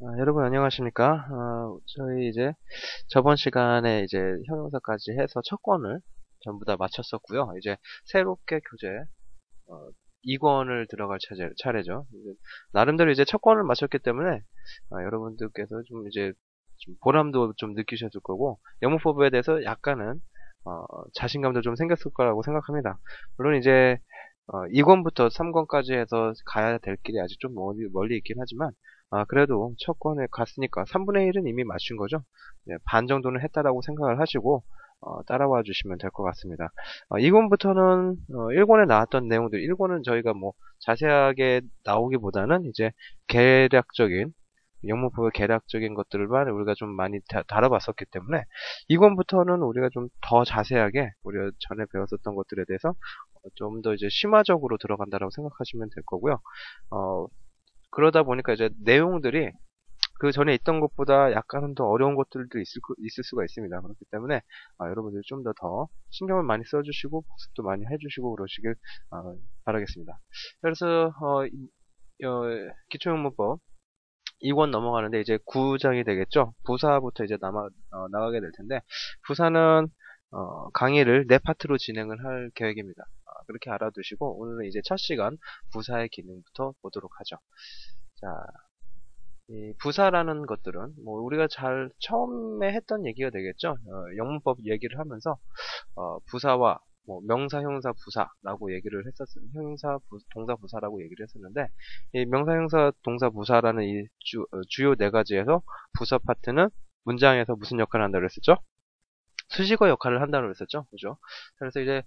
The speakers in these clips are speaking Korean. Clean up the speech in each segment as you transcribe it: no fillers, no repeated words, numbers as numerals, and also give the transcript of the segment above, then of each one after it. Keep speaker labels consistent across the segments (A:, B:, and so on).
A: 여러분 안녕하십니까? 저희 이제 저번 시간에 이제 형용사까지 해서 첫 권을 전부 다 마쳤었고요. 이제 새롭게 교재 어, 2권을 들어갈 차례죠. 이제 나름대로 이제 첫 권을 마쳤기 때문에 여러분들께서 좀 이제 좀 보람도 좀 느끼셨을 거고 영문법에 대해서 약간은 자신감도 좀 생겼을 거라고 생각합니다. 물론 이제 2권부터 3권까지 해서 가야 될 길이 아직 좀 멀리 있긴 하지만 그래도 첫 권에 갔으니까 3분의 1은 이미 맞춘 거죠. 네, 반 정도는 했다라고 생각을 하시고 따라와 주시면 될 것 같습니다. 2권부터는 1권에 나왔던 내용들, 1권은 저희가 뭐 자세하게 나오기보다는 이제 개략적인 영문법의 개략적인 것들만 우리가 좀 많이 다뤄봤었기 때문에 2권부터는 우리가 좀 더 자세하게 우리가 전에 배웠었던 것들에 대해서 좀 더 이제 심화적으로 들어간다라고 생각하시면 될 거고요. 그러다 보니까 이제 내용들이 그 전에 있던 것보다 약간은 더 어려운 것들도 있을 수가 있습니다. 그렇기 때문에 여러분들이 좀 더 신경을 많이 써주시고 복습도 많이 해주시고 그러시길 바라겠습니다. 그래서 기초영문법 2권 넘어가는데 이제 9장이 되겠죠. 부사부터 이제 나가게 될 텐데 부사는 강의를 4파트로 진행을 할 계획입니다. 그렇게 알아두시고 오늘은 이제 첫 시간 부사의 기능부터 보도록 하죠. 자, 이 부사라는 것들은 뭐 우리가 잘 처음에 했던 얘기가 되겠죠. 영문법 얘기를 하면서 부사와 뭐 명사, 형사, 부사라고 얘기를 했었어요. 동사, 부사라고 얘기를 했었는데 이 명사, 형사, 동사, 부사라는 이 주요 네 가지에서 부사 파트는 문장에서 무슨 역할을 한다고 그랬었죠? 수식어 역할을 한다고 그랬었죠. 그죠? 그래서 이제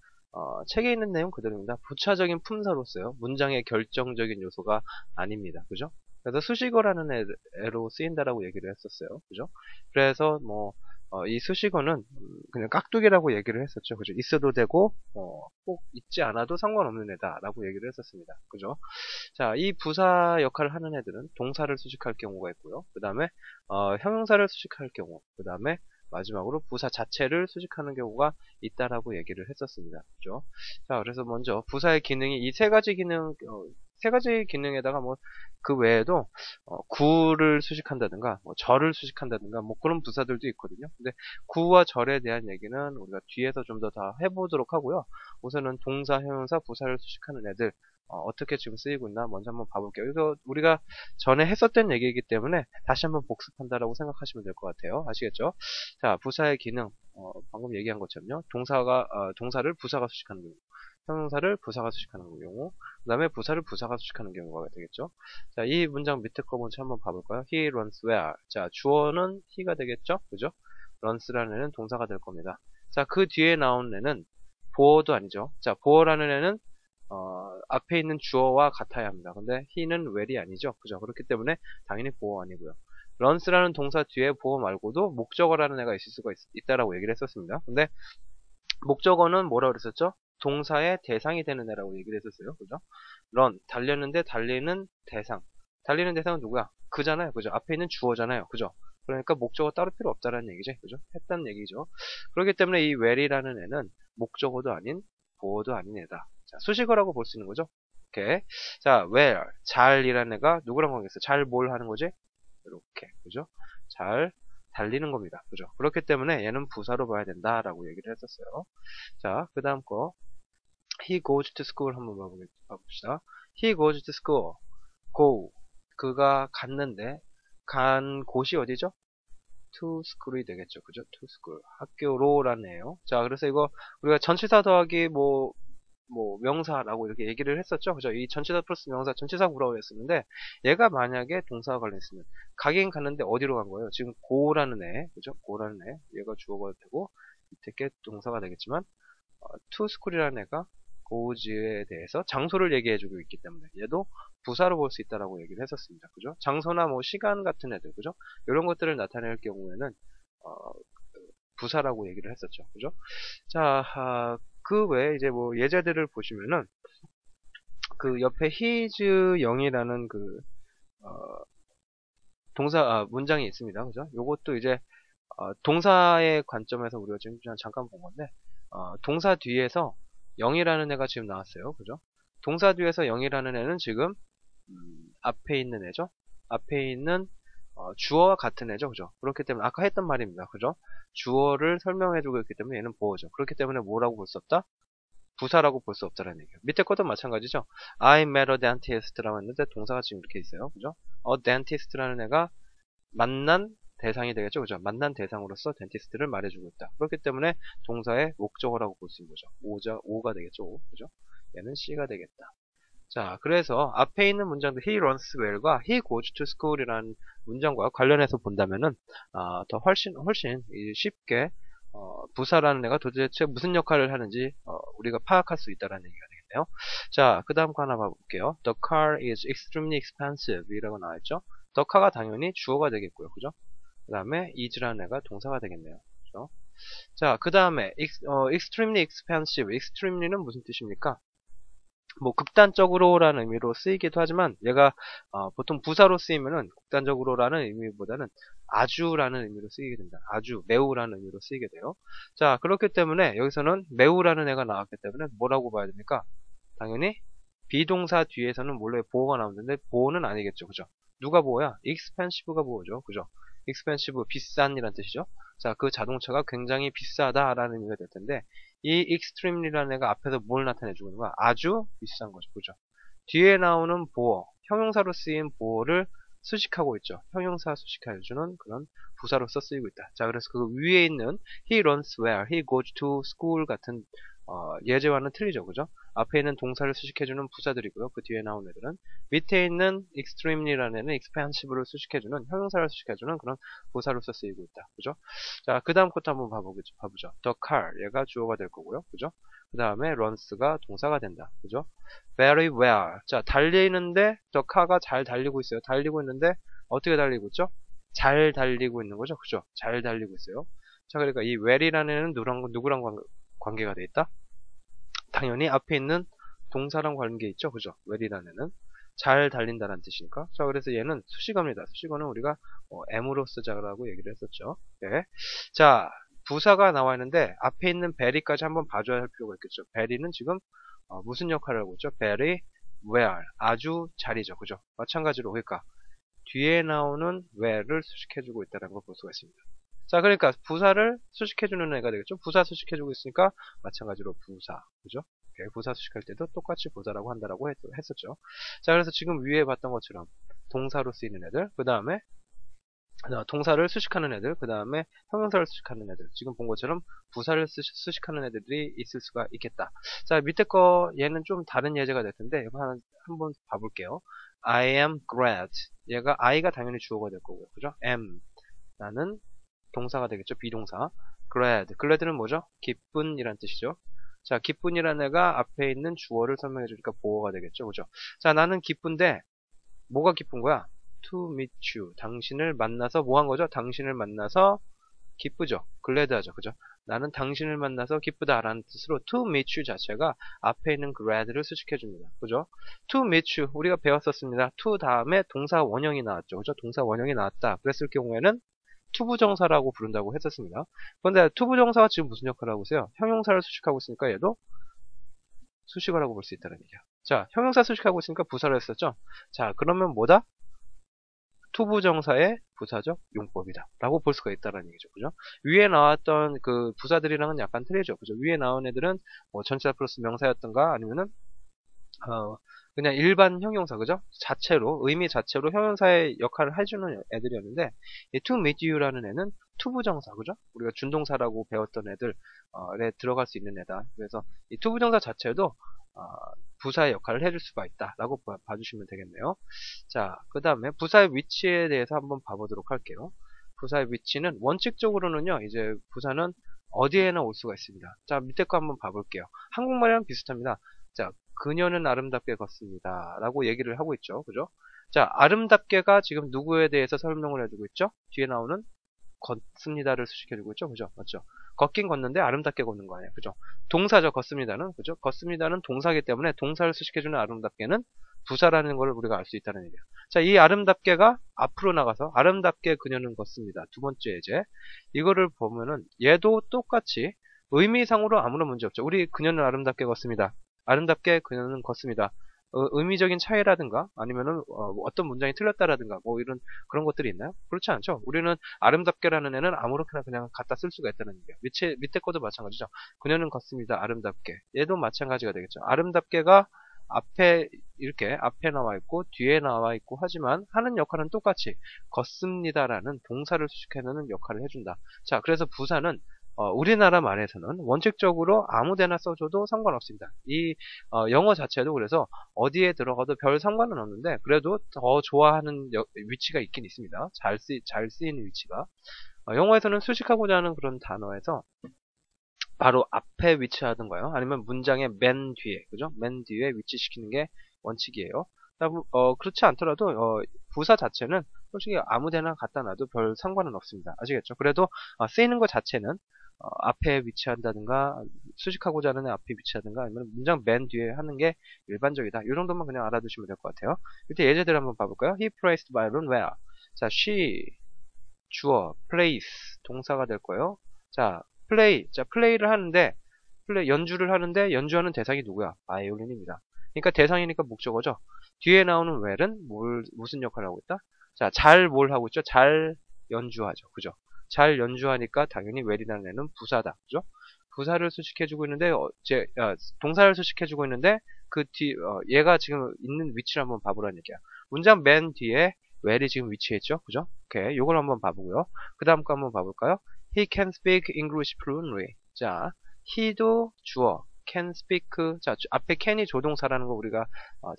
A: 책에 있는 내용 그대로입니다. 부차적인 품사로서요. 문장의 결정적인 요소가 아닙니다. 그죠? 그래서 수식어라는 애로 쓰인다라고 얘기를 했었어요. 그죠? 그래서 뭐 이 수식어는 그냥 깍두기라고 얘기를 했었죠. 그죠? 있어도 되고 꼭 있지 않아도 상관없는 애다라고 얘기를 했었습니다. 그죠? 자, 이 부사 역할을 하는 애들은 동사를 수식할 경우가 있고요. 그 다음에 형용사를 수식할 경우, 그 다음에 마지막으로 부사 자체를 수식하는 경우가 있다라고 얘기를 했었습니다. 그죠? 자, 그래서 먼저 부사의 기능이 이 세 가지 기능에다가 뭐 그 외에도 구를 수식한다든가 뭐 절을 수식한다든가 뭐 그런 부사들도 있거든요. 근데 구와 절에 대한 얘기는 우리가 뒤에서 좀 더 다 해보도록 하고요. 우선은 동사, 형용사, 부사를 수식하는 애들 어떻게 지금 쓰이고 있나 먼저 한번 봐볼게요. 이거 우리가 전에 했었던 얘기이기 때문에 다시 한번 복습한다라고 생각하시면 될 것 같아요. 아시겠죠? 자, 부사의 기능 방금 얘기한 것처럼요. 동사를 부사가 수식하는 경우, 형용사를 부사가 수식하는 경우, 그 다음에 부사를 부사가 수식하는 경우가 되겠죠. 자, 이 문장 밑에 거 먼저 한번 봐볼까요? He runs where? 자, 주어는 he가 되겠죠? 그죠? runs라는 애는 동사가 될 겁니다. 자, 그 뒤에 나온 애는 보어도 아니죠. 자, 보어라는 애는 앞에 있는 주어와 같아야 합니다. 근데 he는 where이 아니죠. 그죠? 그렇기 때문에 당연히 보어 아니고요. runs라는 동사 뒤에 보어 말고도 목적어라는 애가 있을 수가 있다라고 얘기를 했었습니다. 근데 목적어는 뭐라고 그랬었죠? 동사의 대상이 되는 애라고 얘기를 했었어요. 그죠? run, 달렸는데 달리는 대상. 달리는 대상은 누구야? 그잖아요. 그죠? 앞에 있는 주어잖아요. 그죠? 그러니까 목적어 따로 필요 없다라는 얘기죠. 그죠? 했다는 얘기죠. 그렇기 때문에 이 where이라는 애는 목적어도 아닌 보어도 아닌 애다. 자, 수식어라고 볼 수 있는 거죠. 오케이. 자, where, 잘이라는 애가 누구랑 관계있어? 잘 뭘 하는 거지? 이렇게. 그죠? 잘 달리는 겁니다. 그죠? 그렇기 때문에 얘는 부사로 봐야 된다라고 얘기를 했었어요. 자, 그 다음 거. He goes to school 한번 봐봅시다. He goes to school. go. 그가 갔는데, 간 곳이 어디죠? to school이 되겠죠. 그죠? to school. 학교로라는 애요. 자, 그래서 이거 우리가 전치사 더하기 뭐 명사라고 이렇게 얘기를 했었죠. 그죠? 이 전치사 플러스 명사 전치사 구라고 했었는데 얘가 만약에 동사가 관련했으면 가긴 갔는데 어디로 간 거예요? 지금 고라는 애, 그죠? 고라는 애, 얘가 주어가 되고 밑에 게 동사가 되겠지만 to school이라는 애가 goes에 대해서 장소를 얘기해주고 있기 때문에 얘도 부사로 볼 수 있다라고 얘기를 했었습니다. 그죠? 장소나 뭐 시간 같은 애들, 그죠? 이런 것들을 나타낼 경우에는 부사라고 얘기를 했었죠. 그죠? 자, 그 외에 이제 뭐 예제들을 보시면은 그 옆에 his 0이라는 그 문장이 있습니다. 그죠? 요것도 이제 동사의 관점에서 우리가 지금 잠깐 본 건데 동사 뒤에서 0이라는 애가 지금 나왔어요. 그죠? 동사 뒤에서 0이라는 애는 지금 앞에 있는 애죠. 앞에 있는 주어와 같은 애죠. 그죠? 그렇기 때문에 아까 했던 말입니다. 그죠? 주어를 설명해주고 있기 때문에 얘는 보어죠. 그렇기 때문에 뭐라고 볼 수 없다? 부사라고 볼 수 없다는 얘기예요. 밑에 것도 마찬가지죠. I met a dentist라고 했는데 동사가 지금 이렇게 있어요. 그죠? dentist라는 애가 만난 대상이 되겠죠. 그죠? 만난 대상으로서 덴티스트를 말해주고 있다. 그렇기 때문에 동사의 목적어라고 볼 수 있는 거죠. 오가 되겠죠. 오. 그죠? 얘는 C가 되겠다. 자, 그래서 앞에 있는 문장도 he runs well과 he goes to school이라는 문장과 관련해서 본다면은 더 훨씬 쉽게 부사라는 애가 도대체 무슨 역할을 하는지 우리가 파악할 수 있다는 얘기가 되겠네요. 자, 그 다음 거 하나 봐볼게요. The car is extremely expensive 이라고 나와있죠. The car가 당연히 주어가 되겠고요. 그죠? 그 다음에 is라는 애가 동사가 되겠네요. 그죠? 자, 그 다음에 extremely expensive, extremely는 무슨 뜻입니까? 뭐 극단적으로라는 의미로 쓰이기도 하지만 얘가 보통 부사로 쓰이면은 극단적으로라는 의미보다는 아주라는 의미로 쓰이게 됩니다. 아주, 매우라는 의미로 쓰이게 돼요. 자, 그렇기 때문에 여기서는 매우라는 애가 나왔기 때문에 뭐라고 봐야 됩니까? 당연히 비동사 뒤에서는 원래 보어가 나오는데 보어는 아니겠죠. 그죠? 누가 보어야? expensive가 보어죠. 그죠? expensive, 비싼이란 뜻이죠. 자, 그 자동차가 굉장히 비싸다라는 의미가 될 텐데 이 extremely라는 애가 앞에서 뭘 나타내주고 있는 거야? 아주 비싼 거죠. 그죠? 뒤에 나오는 보어, 형용사로 쓰인 보어를 수식하고 있죠. 형용사 수식해주는 그런 부사로서 쓰이고 있다. 자, 그래서 그 위에 있는 he runs well, he goes to school 같은 예제와는 틀리죠. 그죠? 앞에 있는 동사를 수식해주는 부사들이고요. 그 뒤에 나온 애들은 밑에 있는 extremely라는 애는 expensive를 수식해주는 형용사를 수식해주는 그런 부사로서 쓰이고 있다. 그죠? 자, 그 다음 것도 한번 봐보죠. The car, 얘가 주어가 될 거고요. 그죠? 그 다음에 runs가 동사가 된다. 그죠? Very well. 자, 달리는데 the car가 잘 달리고 있어요. 달리고 있는데 어떻게 달리고 있죠? 잘 달리고 있는 거죠. 그죠? 잘 달리고 있어요. 자, 그러니까 이 well이라는 애는 누구랑 관계가 돼 있다? 당연히 앞에 있는 동사랑 관계 있죠. 그죠? well이라는 애는 잘 달린다는 뜻이니까. 자, 그래서 얘는 수식어입니다. 수식어는 우리가 M으로 쓰자라고 얘기를 했었죠. 네. 자, 부사가 나와 있는데 앞에 있는 very까지 한번 봐줘야 할 필요가 있겠죠. very는 지금 무슨 역할을 하고 있죠? very well, 아주 잘이죠. 그죠? 마찬가지로 그러니까 뒤에 나오는 well을 수식해주고 있다는 걸 볼 수가 있습니다. 자, 그러니까 부사를 수식해주는 애가 되겠죠. 부사 수식해주고 있으니까 마찬가지로 부사, 그죠? 부사 수식할 때도 똑같이 부사라고 한다라고 했었죠. 자, 그래서 지금 위에 봤던 것처럼 동사로 쓰이는 애들, 그 다음에 동사를 수식하는 애들, 그 다음에 형용사를 수식하는 애들, 지금 본 것처럼 부사를 수식하는 애들이 있을 수가 있겠다. 자, 밑에 거 얘는 좀 다른 예제가 될 텐데 이거 한번 봐볼게요. I am glad. 얘가 I가 당연히 주어가 될 거고요, 그죠? am 나는 동사가 되겠죠. 비동사. glad. glad는 뭐죠? 기쁜이란 뜻이죠. 자, 기쁜이라는 애가 앞에 있는 주어를 설명해 주니까 보어가 되겠죠. 그죠? 자, 나는 기쁜데 뭐가 기쁜 거야? to meet you. 당신을 만나서 뭐 한 거죠? 당신을 만나서 기쁘죠. glad 하죠. 그죠? 나는 당신을 만나서 기쁘다라는 뜻으로 to meet you 자체가 앞에 있는 glad를 수식해 줍니다. 그죠? to meet you 우리가 배웠었습니다. to 다음에 동사 원형이 나왔죠. 그죠? 동사 원형이 나왔다. 그랬을 경우에는 투부정사라고 부른다고 했었습니다. 그런데 투부정사가 지금 무슨 역할을 하고 있어요? 형용사를 수식하고 있으니까 얘도 수식어라고 볼 수 있다는 얘기야. 자, 형용사 수식하고 있으니까 부사를 했었죠? 자, 그러면 뭐다? 투부정사의 부사적 용법이다. 라고 볼 수가 있다는 얘기죠. 그죠? 위에 나왔던 그 부사들이랑은 약간 틀리죠. 그죠? 위에 나온 애들은 뭐 전치사 플러스 명사였던가 아니면은 그냥 일반 형용사, 그죠? 자체로, 의미 자체로 형용사의 역할을 해주는 애들이었는데, 이 to meet you라는 애는 투부정사, 그죠? 우리가 준동사라고 배웠던 애들에 들어갈 수 있는 애다. 그래서 이 투부정사 자체도 부사의 역할을 해줄 수가 있다. 라고 봐주시면 되겠네요. 자, 그 다음에 부사의 위치에 대해서 한번 봐보도록 할게요. 부사의 위치는 원칙적으로는요, 이제 부사는 어디에나 올 수가 있습니다. 자, 밑에 거 한번 봐볼게요. 한국말이랑 비슷합니다. 자, 그녀는 아름답게 걷습니다. 라고 얘기를 하고 있죠. 그죠? 자, 아름답게가 지금 누구에 대해서 설명을 해주고 있죠? 뒤에 나오는 걷습니다를 수식해주고 있죠. 그죠? 맞죠? 걷긴 걷는데 아름답게 걷는 거 아니에요. 그죠? 동사죠. 걷습니다는. 그죠? 걷습니다는 동사이기 때문에 동사를 수식해주는 아름답게는 부사라는 걸 우리가 알 수 있다는 얘기예요. 자, 이 아름답게가 앞으로 나가서 아름답게 그녀는 걷습니다. 두 번째 예제. 이거를 보면은 얘도 똑같이 의미상으로 아무런 문제 없죠. 우리 그녀는 아름답게 걷습니다. 아름답게 그녀는 걷습니다. 의미적인 차이라든가 아니면은 어떤 문장이 틀렸다라든가 뭐 이런 그런 것들이 있나요? 그렇지 않죠. 우리는 아름답게라는 애는 아무렇게나 그냥 갖다 쓸 수가 있다는 얘기예요. 밑에 것도 마찬가지죠. 그녀는 걷습니다. 아름답게. 얘도 마찬가지가 되겠죠. 아름답게가 앞에 이렇게 앞에 나와 있고 뒤에 나와 있고 하지만 하는 역할은 똑같이 걷습니다라는 동사를 수식해내는 역할을 해준다. 자, 그래서 부사는 우리나라 말에서는 원칙적으로 아무데나 써줘도 상관없습니다. 이 영어 자체도 그래서 어디에 들어가도 별 상관은 없는데 그래도 더 좋아하는 위치가 있긴 있습니다. 잘 쓰이는 위치가. 영어에서는 수식하고자 하는 그런 단어에서 바로 앞에 위치하던가요? 아니면 문장의 맨 뒤에, 그죠? 맨 뒤에 위치시키는 게 원칙이에요. 그렇지 않더라도 부사 자체는 솔직히 아무데나 갖다 놔도 별 상관은 없습니다. 아시겠죠? 그래도 쓰이는 것 자체는 앞에 위치한다든가 수식하고자 하는 앞에 위치하든가 아니면 문장 맨 뒤에 하는 게 일반적이다. 이 정도만 그냥 알아두시면 될 것 같아요. 이때 예제들 한번 봐볼까요? He placed violin where? 자, she 주어 place 동사가 될 거예요. 자, play. 자, 플레이를 하는데 연주를 하는데 연주하는 대상이 누구야? 바이올린입니다. 그러니까 대상이니까 목적어죠. 뒤에 나오는 where은 무슨 역할을 하고 있다? 자, 잘 뭘 하고 있죠? 잘 연주하죠. 그죠? 잘 연주하니까 당연히 where이라는 애는 부사다. 그죠? 부사를 수식해주고 있는데 동사를 수식해주고 있는데 얘가 지금 있는 위치를 한번 봐보라는 얘기야. 문장 맨 뒤에 where이 지금 위치했죠? 그죠? 오케이. 요걸 한번 봐보고요. 그 다음 거 한번 봐볼까요? He can speak English fluently. 자, he도 주어, can speak. 자, 앞에 can이 조동사라는 거 우리가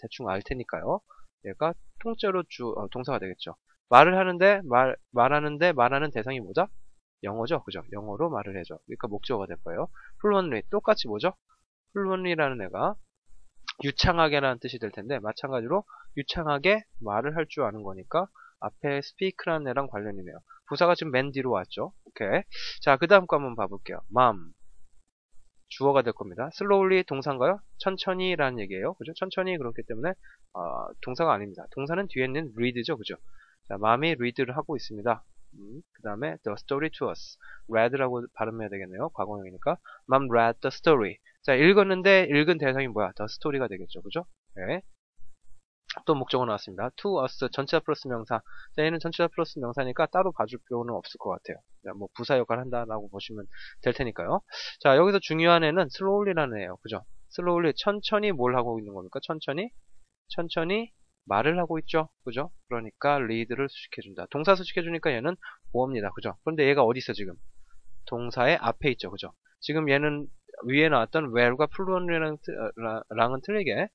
A: 대충 알 테니까요. 얘가 통째로 동사가 되겠죠. 말하는데 말하는 대상이 뭐죠? 영어죠. 그죠? 영어로 말을 해줘. 그러니까 목적어가 될 거예요. fluently 똑같이 뭐죠? fluently라는 애가 유창하게라는 뜻이 될 텐데 마찬가지로 유창하게 말을 할 줄 아는 거니까 앞에 speak라는 애랑 관련이네요. 부사가 지금 맨 뒤로 왔죠. 오케이. 자, 그 다음 거 한번 봐볼게요. mom 주어가 될 겁니다. slowly 동사인가요? 천천히라는 얘기예요. 그죠? 천천히 그렇기 때문에 동사가 아닙니다. 동사는 뒤에 있는 read죠. 그죠? 자, mom이 read를 하고 있습니다. 그 다음에 the story to us. read라고 발음해야 되겠네요. 과거형이니까. mom read the story. 자, 읽었는데 읽은 대상이 뭐야? the story가 되겠죠. 그죠? 네. 또 목적어 나왔습니다. to us 전치사 플러스 명사. 자, 얘는 전치사 플러스 명사니까 따로 봐줄 필요는 없을 것 같아요. 뭐 부사 역할 한다라고 보시면 될 테니까요. 자, 여기서 중요한 애는 slowly라는 애예요. 그죠? slowly 천천히 뭘 하고 있는 겁니까? 천천히 말을 하고 있죠. 그죠? 그러니까 read를 수식해준다. 동사 수식해주니까 얘는 보어입니다. 그죠? 그런데 얘가 어디 있어 지금? 동사의 앞에 있죠. 그죠? 지금 얘는 위에 나왔던 where가 fluently랑은 틀리게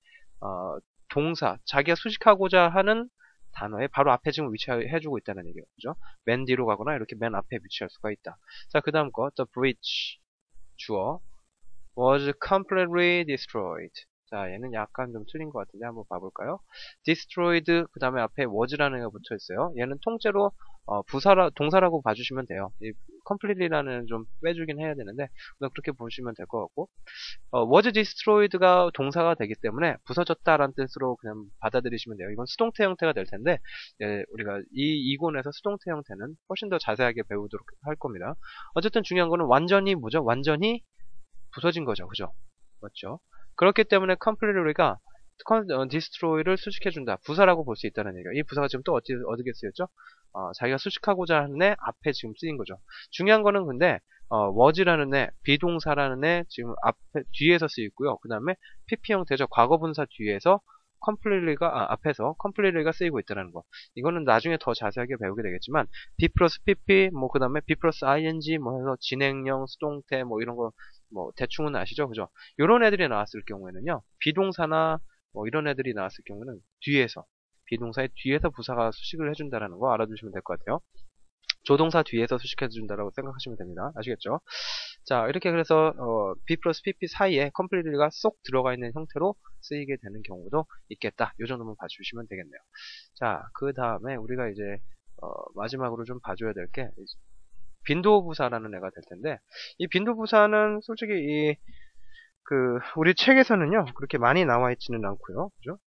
A: 동사, 자기가 수식하고자 하는 단어의 바로 앞에 지금 위치해주고 있다는 얘기예요. 그죠? 맨 뒤로 가거나 이렇게 맨 앞에 위치할 수가 있다. 자, 그 다음 거, the bridge, 주어, was completely destroyed. 자, 얘는 약간 좀 틀린 것 같은데 한번 봐볼까요? destroyed, 그 다음에 앞에 was라는 애가 붙어 있어요. 얘는 통째로 동사라고 봐주시면 돼요. 이 completely라는 좀 빼주긴 해야 되는데 그렇게 보시면 될 것 같고 was destroyed가 동사가 되기 때문에 부서졌다라는 뜻으로 그냥 받아들이시면 돼요. 이건 수동태 형태가 될 텐데 우리가 이 이권에서 수동태 형태는 훨씬 더 자세하게 배우도록 할 겁니다. 어쨌든 중요한 거는 완전히 뭐죠? 완전히 부서진 거죠. 그죠? 맞죠? 그렇기 때문에 completely가 destroy를 수식해준다. 부사라고 볼 수 있다는 얘기예요. 이 부사가 지금 또 어떻게 쓰였죠? 자기가 수식하고자 하는 애 앞에 지금 쓰인 거죠. 중요한 거는 근데 was라는 애, 비동사라는 애 지금 뒤에서 쓰이고요. 그 다음에 pp 형태죠. 과거분사 뒤에서 앞에서 completely가 쓰이고 있다는 거. 이거는 나중에 더 자세하게 배우게 되겠지만 b 플러스 pp 뭐 그 다음에 b 플러스 ing 뭐 해서 진행형 수동태 뭐 이런 거 뭐 대충은 아시죠? 그죠? 요런 애들이 나왔을 경우에는요. 비동사나 뭐 이런 애들이 나왔을 경우는 뒤에서 비동사의 뒤에서 부사가 수식을 해준다는 거 알아두시면 될 것 같아요. 조동사 뒤에서 수식해준다라고 생각하시면 됩니다. 아시겠죠? 자, 이렇게 그래서 B 플러스 PP 사이에 completely가 쏙 들어가 있는 형태로 쓰이게 되는 경우도 있겠다. 이 정도만 봐주시면 되겠네요. 자, 그 다음에 우리가 이제 마지막으로 좀 봐줘야 될 게 빈도부사라는 애가 될 텐데 이 빈도부사는 솔직히 우리 책에서는요 그렇게 많이 나와 있지는 않고요. 그죠?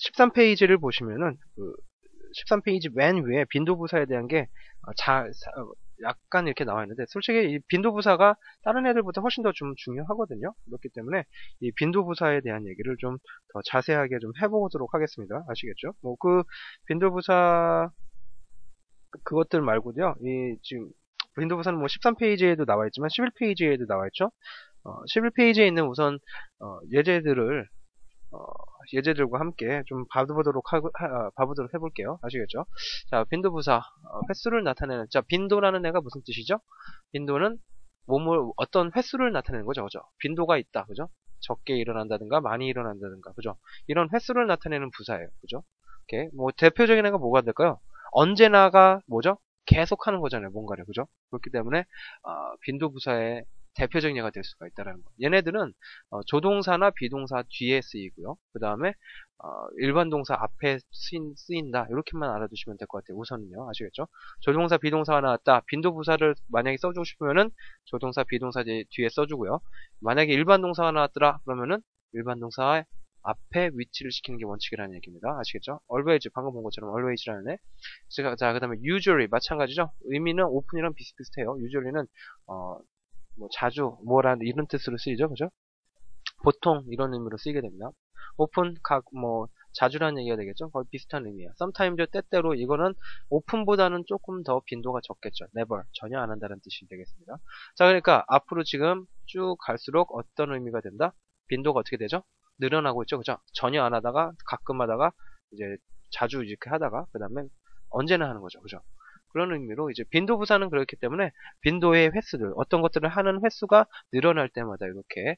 A: 13페이지를 보시면은 13페이지 맨 위에 빈도부사에 대한 게 약간 이렇게 나와 있는데 솔직히 이 빈도부사가 다른 애들보다 훨씬 더 좀 중요하거든요. 그렇기 때문에 이 빈도부사에 대한 얘기를 좀 더 자세하게 좀 해보도록 하겠습니다. 아시겠죠? 뭐 그 빈도부사 그것들 말고도요. 이 지금 빈도부사는 뭐 13페이지에도 나와 있지만 11페이지에도 나와 있죠. 11페이지에 있는 우선 예제들을 예제들과 함께 좀 봐보도록 해볼게요. 아시겠죠? 자, 빈도부사 횟수를 나타내는 자, 빈도라는 애가 무슨 뜻이죠? 빈도는 어떤 횟수를 나타내는 거죠, 그죠? 빈도가 있다, 그죠? 적게 일어난다든가 많이 일어난다든가, 그죠? 이런 횟수를 나타내는 부사예요, 그죠? 오케이, 뭐 대표적인 애가 뭐가 될까요? 언제나가 뭐죠? 계속 하는 거잖아요, 뭔가를, 그죠? 그렇기 때문에 빈도부사의 대표적인 예가 될 수가 있다는 거. 얘네들은 조동사나 비동사 뒤에 쓰이고요. 그 다음에 일반 동사 앞에 쓰인다. 이렇게만 알아두시면 될 것 같아요. 우선은요. 아시겠죠? 조동사, 비동사가 나왔다. 빈도부사를 만약에 써주고 싶으면은 조동사, 비동사 뒤에 써주고요. 만약에 일반 동사가 나왔더라. 그러면은 일반 동사의 앞에 위치를 시키는 게 원칙이라는 얘기입니다. 아시겠죠? always, 방금 본 것처럼 always라는 애. 자, 그 다음에 usually, 마찬가지죠? 의미는 오픈이랑 비슷비슷해요. usually는 뭐 자주 뭐라는 이런 뜻으로 쓰이죠, 그죠? 보통 이런 의미로 쓰이게 됩니다. 오픈 뭐 자주라는 얘기가 되겠죠. 거의 비슷한 의미예요. sometimes 때때로 이거는 오픈보다는 조금 더 빈도가 적겠죠. never 전혀 안 한다는 뜻이 되겠습니다. 자, 그러니까 앞으로 지금 쭉 갈수록 어떤 의미가 된다? 빈도가 어떻게 되죠? 늘어나고 있죠, 그죠? 전혀 안 하다가 가끔 하다가 이제 자주 이렇게 하다가 그 다음에 언제나 하는 거죠, 그죠? 그런 의미로 이제 빈도부사는 그렇기 때문에 빈도의 횟수들 어떤 것들을 하는 횟수가 늘어날 때마다 이렇게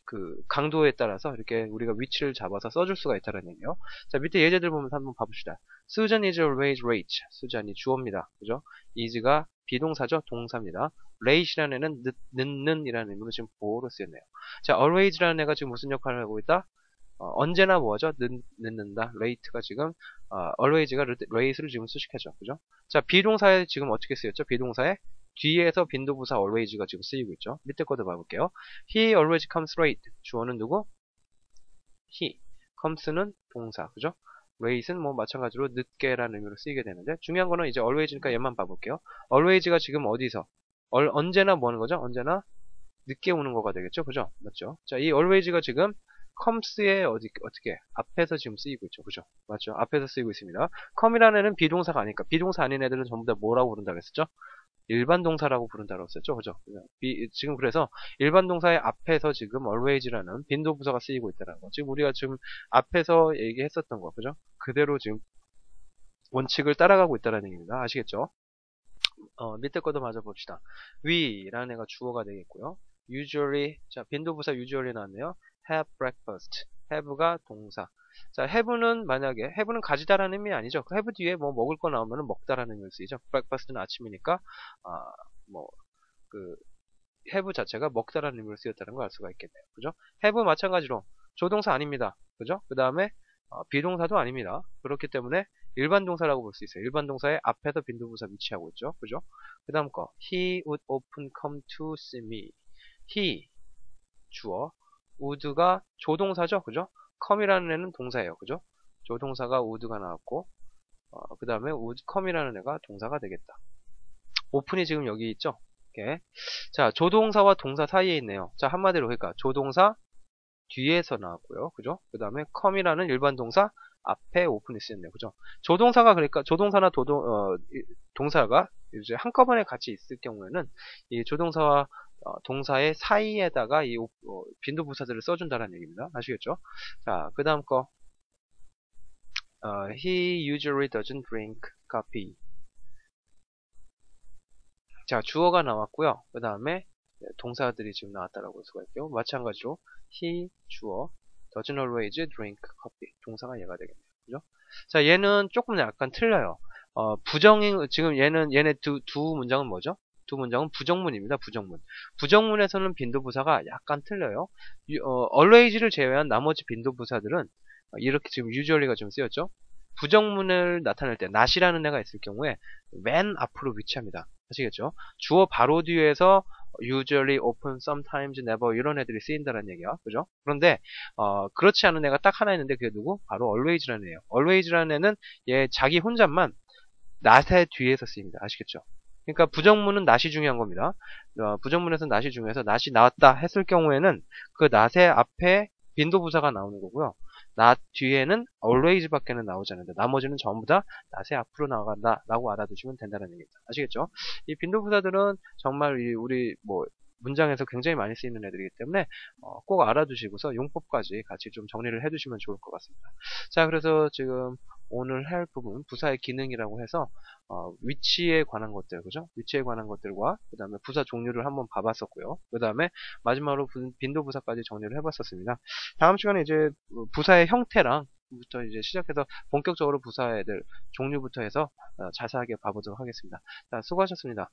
A: 그 강도에 따라서 이렇게 우리가 위치를 잡아서 써줄 수가 있다는 얘기예요. 자, 밑에 예제들 보면서 한번 봐봅시다. Susan is always late. 수잔이 주어입니다. 그죠? is가 비동사죠. 동사입니다. late이라는 애는 늦는이라는 의미로 지금 보어로 쓰였네요. 자, always라는 애가 지금 무슨 역할을 하고 있다? 언제나 뭐죠? 늦는다. late가 지금 always가 late를 지금 수식하죠. 그죠? 자, 비동사에 지금 어떻게 쓰였죠? 비동사에 뒤에서 빈도부사 always가 지금 쓰이고 있죠. 밑에 것도 봐볼게요. He always comes late. 주어는 누구? He. comes는 동사. 그죠? late는 뭐 마찬가지로 늦게라는 의미로 쓰이게 되는데 중요한 거는 이제 always니까 얘만 봐볼게요. always가 지금 어디서? 언제나 뭐 하는 거죠? 언제나 늦게 오는 거가 되겠죠? 그죠? 맞죠? 자, 이 always가 지금 comes의 어떻게 앞에서 지금 쓰이고 있죠. 그죠? 맞죠? 앞에서 쓰이고 있습니다. come이라는 애는 비동사가 아니니까 비동사 아닌 애들은 전부 다 뭐라고 부른다고 했었죠? 일반 동사라고 부른다고 했었죠. 그죠? 지금 그래서 일반 동사의 앞에서 지금 always라는 빈도부사가 쓰이고 있다는 거. 지금 우리가 지금 앞에서 얘기했었던 거. 그죠? 그대로 지금 원칙을 따라가고 있다는 얘기입니다. 아시겠죠? 밑에 것도 마저 봅시다. we라는 애가 주어가 되겠고요. usually, 자, 빈도부사 usually 나왔네요. have breakfast. have가 동사. 자, have는 만약에, have는 가지다라는 의미 아니죠. 그 have 뒤에 뭐 먹을 거 나오면 먹다라는 의미를 쓰이죠. breakfast는 아침이니까, have 자체가 먹다라는 의미로 쓰였다는 걸 알 수가 있겠네요. 그죠? have 마찬가지로 조동사 아닙니다. 그죠? 그 다음에, 비동사도 아닙니다. 그렇기 때문에 일반 동사라고 볼 수 있어요. 일반 동사의 앞에서 빈도부사 위치하고 있죠. 그죠? 그 다음 거, he would often come to see me. he, 주어, would가 조동사죠. 그죠? come이라는 애는 동사예요. 그죠? 조동사가 would가 나왔고, 그 다음에 would come이라는 애가 동사가 되겠다. open이 지금 여기 있죠? 이렇게. 자, 조동사와 동사 사이에 있네요. 자, 한마디로 그러니까 조동사 뒤에서 나왔고요. 그죠? 그 다음에 come이라는 일반 동사 앞에 open이 쓰였네요. 그죠? 조동사가 그러니까 조동사나 동사가 이제 한꺼번에 같이 있을 경우에는 이 조동사와 동사의 사이에다가 이 빈도부사들을 써준다는 얘기입니다. 아시겠죠? 자, 그 다음 거 he usually doesn't drink coffee. 자, 주어가 나왔고요. 그 다음에 동사들이 지금 나왔다라고 볼 수가 있고요. 마찬가지로 he, 주어, doesn't always drink coffee. 동사가 얘가 되겠네요. 그죠? 자, 얘는 조금 약간 틀려요. 지금 얘네 두 문장은 뭐죠? 두 문장은 부정문입니다. 부정문. 부정문에서는 빈도부사가 약간 틀려요. always를 제외한 나머지 빈도부사들은 이렇게 지금 usually가 좀 쓰였죠? 부정문을 나타낼 때 not이라는 애가 있을 경우에 맨 앞으로 위치합니다. 아시겠죠? 주어 바로 뒤에서 usually, often, sometimes, never 이런 애들이 쓰인다는 얘기야. 그죠? 그런데 그렇지 않은 애가 딱 하나 있는데 그게 누구? 바로 always라는 애예요. always라는 애는 얘 자기 혼잣만 not의 뒤에서 쓰입니다. 아시겠죠? 그러니까 부정문은 낫이 중요한 겁니다. 부정문에서 낫이 중요해서 낫이 나왔다 했을 경우에는 그 낫의 앞에 빈도부사가 나오는 거고요. 낫 뒤에는 always밖에는 나오지 않는다. 나머지는 전부 다 낫의 앞으로 나간다 라고 알아두시면 된다는 얘기입니다. 아시겠죠? 이 빈도부사들은 정말 우리 뭐 문장에서 굉장히 많이 쓰이는 애들이기 때문에 꼭 알아두시고서 용법까지 같이 좀 정리를 해두시면 좋을 것 같습니다. 자, 그래서 지금 오늘 할 부분 부사의 기능이라고 해서 위치에 관한 것들, 그죠? 위치에 관한 것들과 그 다음에 부사 종류를 한번 봐봤었고요. 그 다음에 마지막으로 빈도부사까지 정리를 해봤었습니다. 다음 시간에 이제 부사의 형태랑 부터 이제 시작해서 본격적으로 부사의 종류부터 해서 자세하게 봐보도록 하겠습니다. 자, 수고하셨습니다.